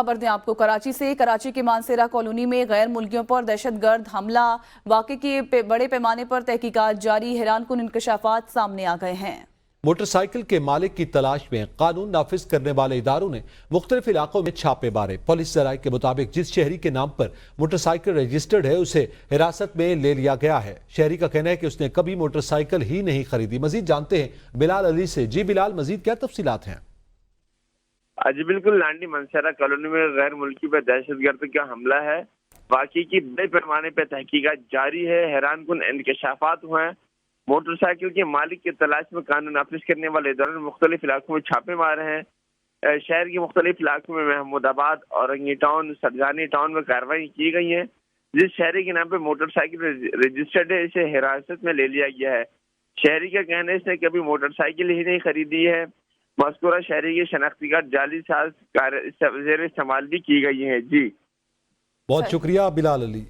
खबर दें आपको कराची से। कराची के मानसेरा कॉलोनी में गैर मुल्कियों पर दहशतगर्द हमला वाक़े के बड़े पैमाने पर तहकीकात जारी, हैरानकुन इंकशाफात सामने आ गए हैं। मोटरसाइकिल के मालिक की तलाश में कानून नाफिज करने वाले इदारों ने मुख्तलिफ इलाकों में छापे मारे। पुलिस जराये के मुताबिक जिस शहरी के नाम पर मोटरसाइकिल रजिस्टर्ड है उसे हिरासत में ले लिया गया है। शहरी का कहना है कि उसने कभी मोटरसाइकिल ही नहीं खरीदी। मजीद जानते हैं बिलाल अली से। जी बिलाल, मजीद क्या तफसीलात हैं? जी बिल्कुल, लांडी मनसेरा कॉलोनी में गैर मुल्की पर दहशतगर्द का हमला है। वाकई की बड़े पैमाने पर तहकीकात जारी है, हैरानकुन इंकशाफात हुए हैं। मोटरसाइकिल के मालिक की तलाश में कानून नाफिज करने वाले इदारों ने मुख्तलिफ इलाकों में छापे मारे हैं। शहर के मुख्तलिफ इलाकों में महमूदाबाद, औरंगी टाउन, सरजानी टाउन में कार्रवाई की गई है। जिस शहरी के नाम पर मोटरसाइकिल रजिस्टर्ड है इसे हिरासत में ले लिया गया है। शहरी का कहना है इसने कभी मोटरसाइकिल ही नहीं खरीदी है। मज़कूरा शहरी की शनाख्ती कार्ड जाली साज ज़ेर इस्तेमाल भी की गई है। जी बहुत शुक्रिया बिलाल अली।